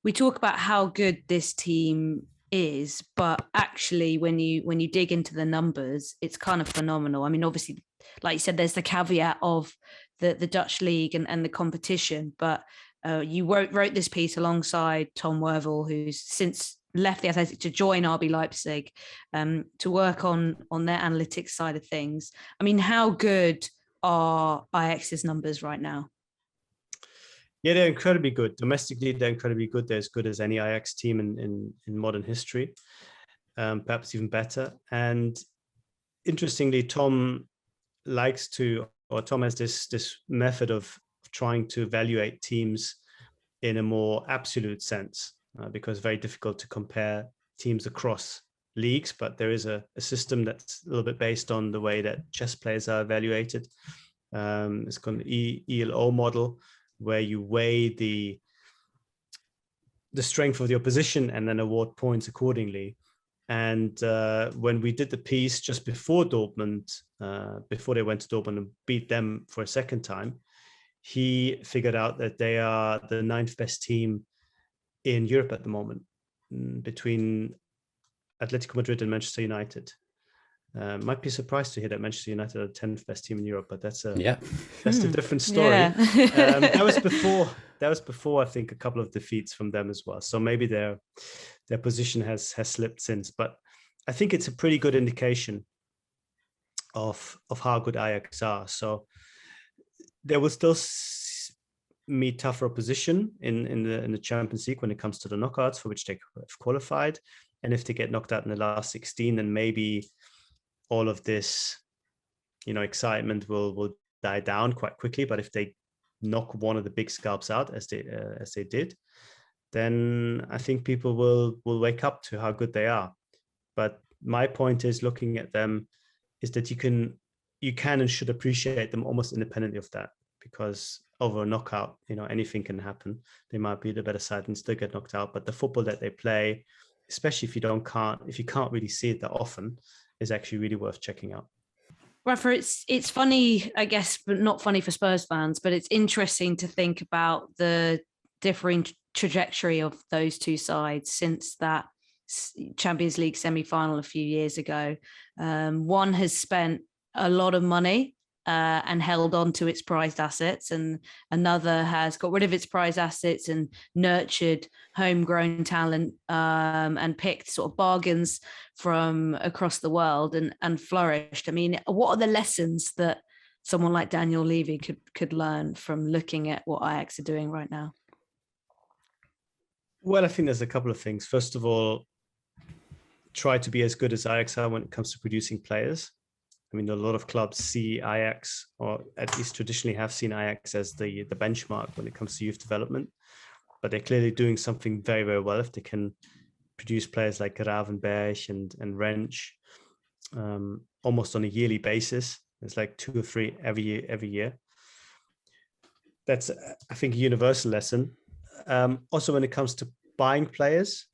we talk about how good this team is, but actually when you dig into the numbers, it's kind of phenomenal. I mean, obviously, like you said, there's the caveat of the Dutch league and the competition, but you wrote this piece alongside Tom Wervel, who's since left the Athletic to join RB Leipzig, to work on their analytics side of things. I mean, how good are Ajax's numbers right now? Yeah, they're incredibly good. Domestically, they're incredibly good. They're as good as any Ajax team in modern history, perhaps even better. And interestingly, Tom has this method of trying to evaluate teams in a more absolute sense, because it's very difficult to compare teams across leagues, but there is a system that's a little bit based on the way that chess players are evaluated. It's called the ELO model, where you weigh the strength of the opposition and then award points accordingly. And when we did the piece just before Dortmund, before they went to Dortmund and beat them for a second time, he figured out that they are the 9th best team in Europe at the moment, between Atletico Madrid and Manchester United. Might be surprised to hear that Manchester United are the 10th best team in Europe, but that's a different story. Yeah. That was before I think a couple of defeats from them as well. So maybe their position has slipped since, but I think it's a pretty good indication of how good Ajax are. So they will still meet tougher opposition in the Champions League when it comes to the knockouts, for which they have qualified. And if they get knocked out in the last 16, then maybe all of this, excitement will die down quite quickly. But if they knock one of the big scalps out, as they did, then I think people will wake up to how good they are. But my point is, looking at them, is that you can and should appreciate them almost independently of that, because over a knockout, anything can happen. They might be the better side and still get knocked out. But the football that they play, especially if you can't really see it that often, is actually really worth checking out. Rafa, it's funny, I guess, but not funny for Spurs fans, but it's interesting to think about the differing trajectory of those two sides since that Champions League semi-final a few years ago. One has spent a lot of money and held on to its prized assets, and another has got rid of its prized assets and nurtured homegrown talent, and picked sort of bargains from across the world and flourished. I mean, what are the lessons that someone like Daniel Levy could learn from looking at what Ajax are doing right now? Well, I think there's a couple of things. First of all, try to be as good as Ajax are when it comes to producing players. I mean, a lot of clubs see Ajax, or at least traditionally have seen Ajax, as the benchmark when it comes to youth development. But they're clearly doing something very, very well if they can produce players like Gravenberch and Rensch, almost on a yearly basis. It's like 2 or 3 every year. That's, I think, a universal lesson. Also, when it comes to buying players,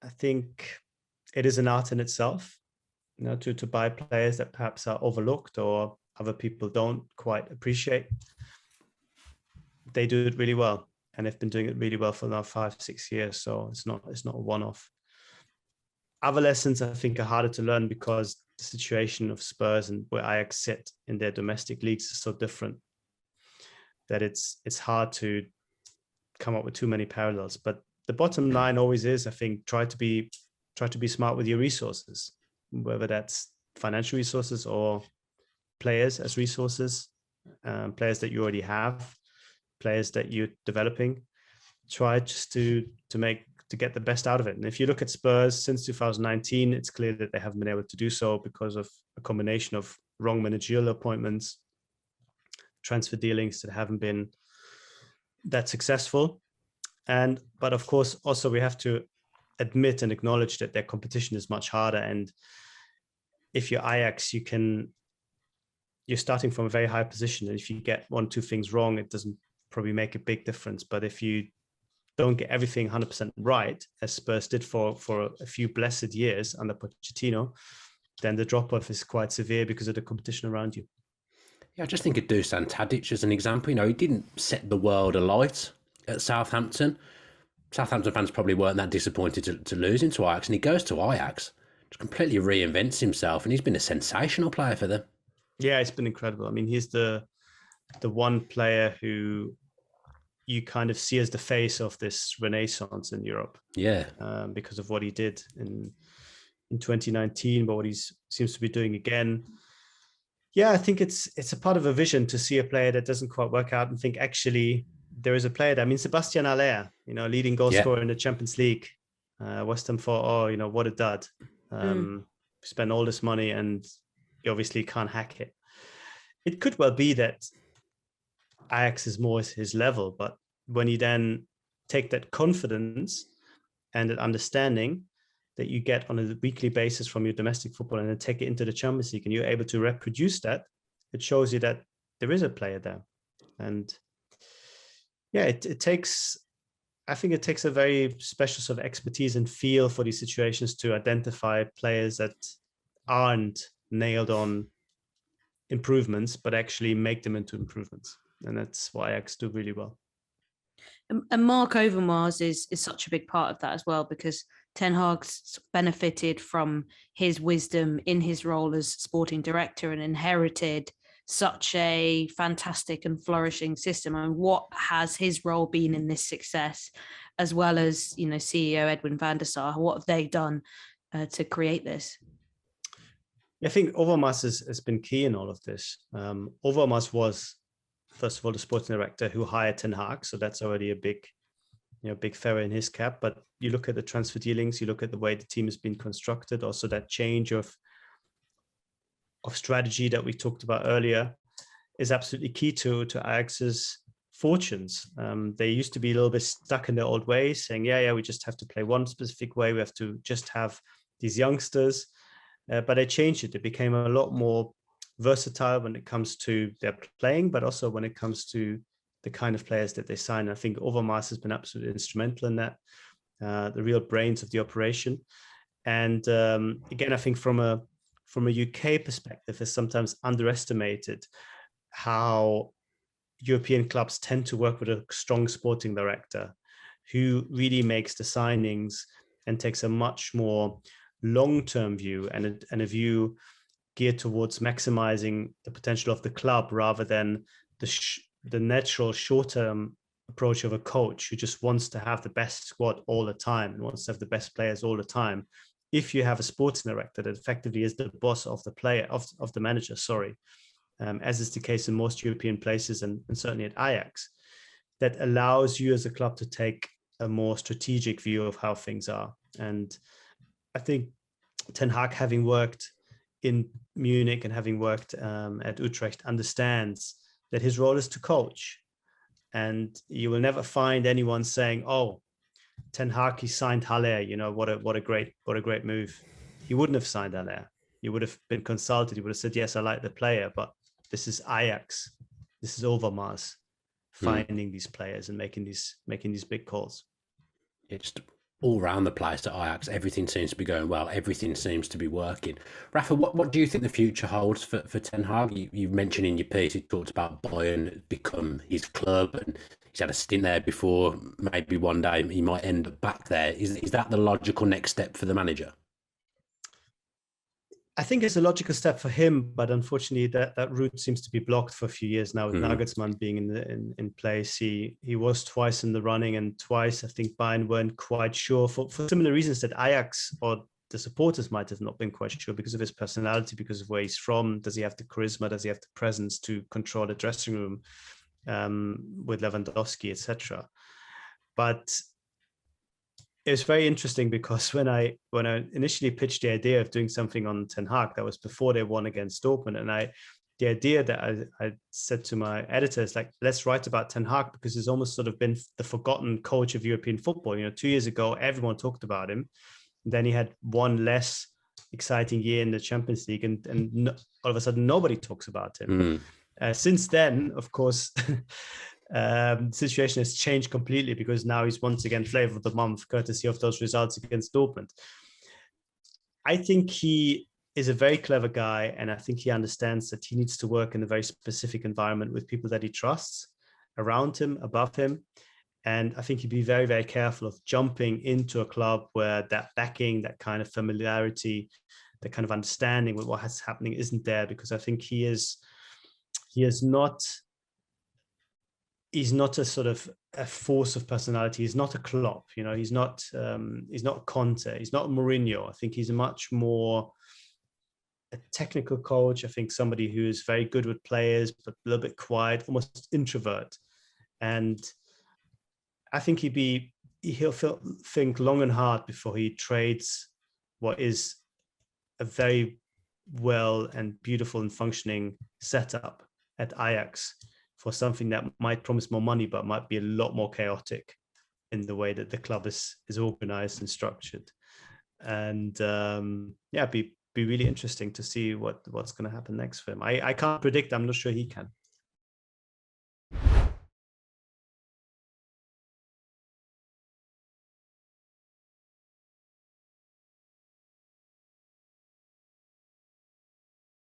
I think it is an art in itself. To buy players that perhaps are overlooked or other people don't quite appreciate. They do it really well, and they've been doing it really well for now 5-6 years. So it's not a one-off. Other lessons I think are harder to learn because the situation of Spurs and where Ajax sit in their domestic leagues is so different that it's hard to come up with too many parallels. But the bottom line always is, I think, try to be smart with your resources, whether that's financial resources or players as resources, players that you already have, players that you're developing. Try just to get the best out of it. And if you look at Spurs since 2019, it's clear that they haven't been able to do so because of a combination of wrong managerial appointments, transfer dealings that haven't been that successful. But of course, also we have to admit and acknowledge that their competition is much harder. And if you're Ajax, you're starting from a very high position. And if you get 1-2 things wrong, it doesn't probably make a big difference. But if you don't get everything 100% right, as Spurs did for a few blessed years under Pochettino, then the drop-off is quite severe because of the competition around you. Yeah, I just think of Dusan Tadic as an example. He didn't set the world alight at Southampton. Southampton fans probably weren't that disappointed to lose into Ajax, and he goes to Ajax, just completely reinvents himself, and he's been a sensational player for them. Yeah, it's been incredible. I mean, he's the one player who you kind of see as the face of this renaissance in Europe. Yeah, because of what he did in 2019, but what he seems to be doing again. Yeah, I think it's a part of a vision to see a player that doesn't quite work out and think, actually, there is a player there. I mean, Sebastian Haller, leading goal scorer in the Champions League. West Ham thought, what a dud. Spend all this money and you obviously can't hack it. It could well be that Ajax is more his level, but when you then take that confidence and that understanding that you get on a weekly basis from your domestic football and then take it into the Champions League and you're able to reproduce that, it shows you that there is a player there. And yeah, I think it takes a very special sort of expertise and feel for these situations to identify players that aren't nailed on improvements, but actually make them into improvements. And that's what Ajax do really well. And Marc Overmars is such a big part of that as well, because Ten Hag's benefited from his wisdom in his role as sporting director and inherited such a fantastic and flourishing system. And what has his role been in this success, as well as, CEO Edwin van der Sar? What have they done to create this? I think Overmars has been key in all of this. Overmars was, first of all, the sporting director who hired Ten Hag, so that's already a big feather in his cap. But you look at the transfer dealings, you look at the way the team has been constructed, also that change of strategy that we talked about earlier is absolutely key to Ajax's fortunes. They used to be a little bit stuck in their old ways, saying, we just have to play one specific way. We have to just have these youngsters. But they changed it. It became a lot more versatile when it comes to their playing, but also when it comes to the kind of players that they sign. I think Overmars has been absolutely instrumental in that, the real brains of the operation. And again, I think from a UK perspective, is sometimes underestimated how European clubs tend to work with a strong sporting director who really makes the signings and takes a much more long-term view and a view geared towards maximizing the potential of the club rather than the natural short-term approach of a coach who just wants to have the best squad all the time and wants to have the best players all the time. If you have a sporting director that effectively is the boss of the player, of the manager, as is the case in most European places and certainly at Ajax, that allows you as a club to take a more strategic view of how things are. And I think Ten Hag, having worked in Munich and having worked at Utrecht, understands that his role is to coach. And you will never find anyone saying, Ten Hag, he signed Haller, what a great move. He wouldn't have signed Haller. He would have been consulted. He would have said, yes, I like the player, but this is Ajax. This is Overmars finding these players and making these big calls. It's all around the place at Ajax. Everything seems to be going well. Everything seems to be working. Rafa, what do you think the future holds for Ten Hag? You mentioned in your piece, you talked about Bayern become his club, and he's had a stint there before. Maybe one day he might end up back there. Is that the logical next step for the manager? I think it's a logical step for him, but unfortunately that route seems to be blocked for a few years now with Nagelsmann being in place. He was twice in the running, and twice I think Bayern weren't quite sure for similar reasons that Ajax or the supporters might have not been quite sure, because of his personality, because of where he's from. Does he have the charisma? Does he have the presence to control the dressing room with Lewandowski, etc.? But it was very interesting because when I initially pitched the idea of doing something on Ten Hag, that was before they won against Dortmund, and the idea that I said to my editors, like, let's write about Ten Hag, because he's almost sort of been the forgotten coach of European football. 2 years ago, everyone talked about him. Then he had one less exciting year in the Champions League, and all of a sudden nobody talks about him. Since then, of course, the situation has changed completely, because now he's once again flavor of the month, courtesy of those results against Dortmund. I think he is a very clever guy, and I think he understands that he needs to work in a very specific environment with people that he trusts around him, above him. And I think he'd be very, very careful of jumping into a club where that backing, that kind of familiarity, the kind of understanding with what's happening isn't there, because I think he's not a sort of a force of personality. He's not a Klopp, he's not Conte, he's not Mourinho. I think he's a much more a technical coach. I think somebody who is very good with players, but a little bit quiet, almost introvert. And I think he'll think long and hard before he trades what is a very well and beautiful and functioning setup at Ajax for something that might promise more money, but might be a lot more chaotic in the way that the club is organized and structured. And be really interesting to see what's going to happen next for him. I can't predict. I'm not sure he can.